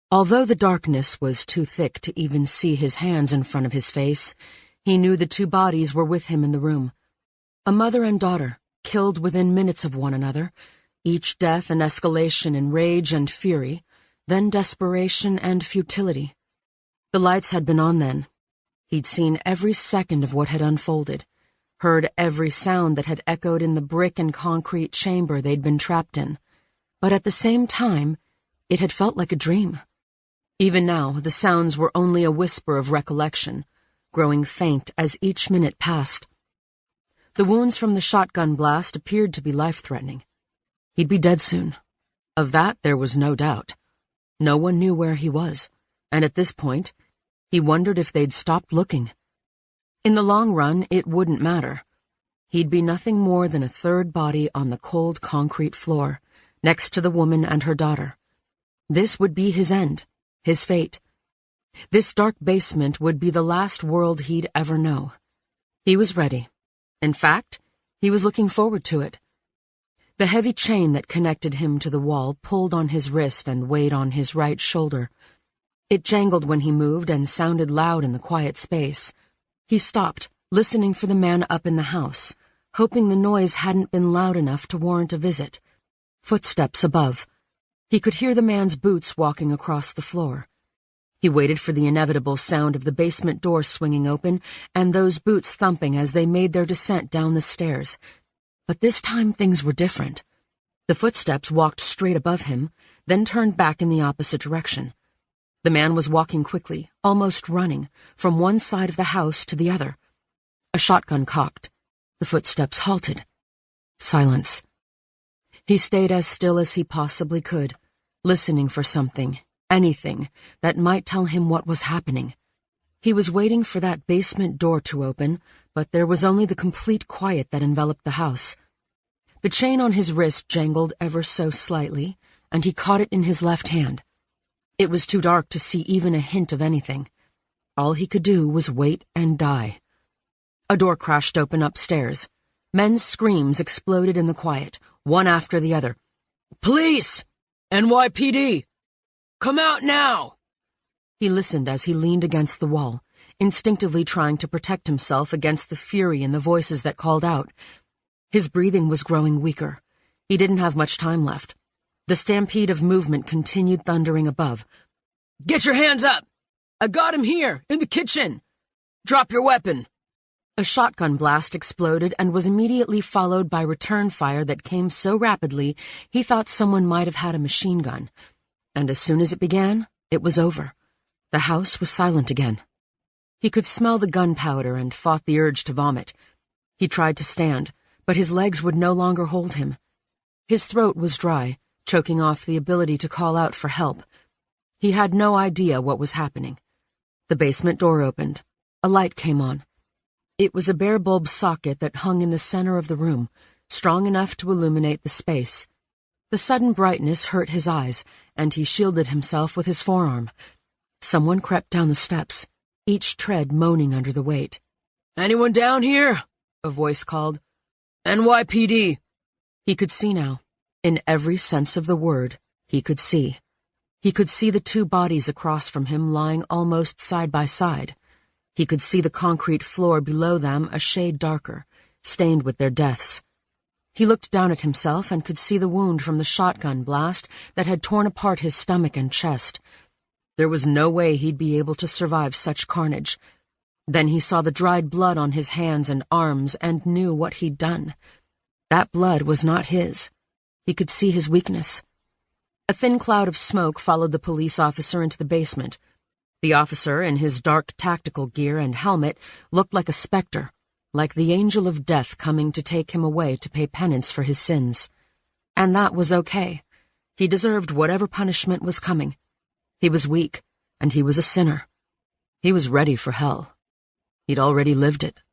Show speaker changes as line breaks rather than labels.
Although the darkness was too thick to even see his hands in front of his face, he knew the two bodies were with him in the room. A mother and daughter, killed within minutes of one another, each death an escalation in rage and fury, then desperation and futility. The lights had been on then. He'd seen every second of what had unfolded, heard every sound that had echoed in the brick and concrete chamber they'd been trapped in. But at the same time, it had felt like a dream. Even now, the sounds were only a whisper of recollection, growing faint as each minute passed. The wounds from the shotgun blast appeared to be life-threatening. He'd be dead soon. Of that there was no doubt. No one knew where he was, and at this point, he wondered if they'd stopped looking. In the long run, it wouldn't matter. He'd be nothing more than a third body on the cold concrete floor, next to the woman and her daughter. This would be his end, his fate. This dark basement would be the last world he'd ever know. He was ready. In fact, he was looking forward to it. The heavy chain that connected him to the wall pulled on his wrist and weighed on his right shoulder. It jangled when he moved and sounded loud in the quiet space. He stopped, listening for the man up in the house, hoping the noise hadn't been loud enough to warrant a visit. Footsteps above. He could hear the man's boots walking across the floor. He waited for the inevitable sound of the basement door swinging open and those boots thumping as they made their descent down the stairs. But this time things were different. The footsteps walked straight above him, then turned back in the opposite direction. The man was walking quickly, almost running, from one side of the house to the other. A shotgun cocked. The footsteps halted. Silence. He stayed as still as he possibly could, listening for something, anything, that might tell him what was happening. He was waiting for that basement door to open, but there was only the complete quiet that enveloped the house. The chain on his wrist jangled ever so slightly, and he caught it in his left hand. It was too dark to see even a hint of anything. All he could do was wait and die. A door crashed open upstairs. Men's screams exploded in the quiet, one after the other. "Police! NYPD! Come out now!" He listened as he leaned against the wall, instinctively trying to protect himself against the fury in the voices that called out. His breathing was growing weaker. He didn't have much time left. The stampede of movement continued thundering above. "Get your hands up! I got him here, in the kitchen! Drop your weapon!" A shotgun blast exploded and was immediately followed by return fire that came so rapidly he thought someone might have had a machine gun. And as soon as it began, it was over. The house was silent again. He could smell the gunpowder and fought the urge to vomit. He tried to stand, but his legs would no longer hold him. His throat was dry, choking off the ability to call out for help. He had no idea what was happening. The basement door opened. A light came on. It was a bare bulb socket that hung in the center of the room, strong enough to illuminate the space. The sudden brightness hurt his eyes, and he shielded himself with his forearm. Someone crept down the steps, each tread moaning under the weight. "Anyone down here?" a voice called. "NYPD." He could see now. In every sense of the word, he could see. He could see the two bodies across from him lying almost side by side. He could see the concrete floor below them a shade darker, stained with their deaths. He looked down at himself and could see the wound from the shotgun blast that had torn apart his stomach and chest. There was no way he'd be able to survive such carnage. Then he saw the dried blood on his hands and arms and knew what he'd done. That blood was not his. He could see his weakness. A thin cloud of smoke followed the police officer into the basement. The officer, in his dark tactical gear and helmet, looked like a specter, like the angel of death coming to take him away to pay penance for his sins. And that was okay. He deserved whatever punishment was coming. He was weak, and he was a sinner. He was ready for hell. He'd already lived it.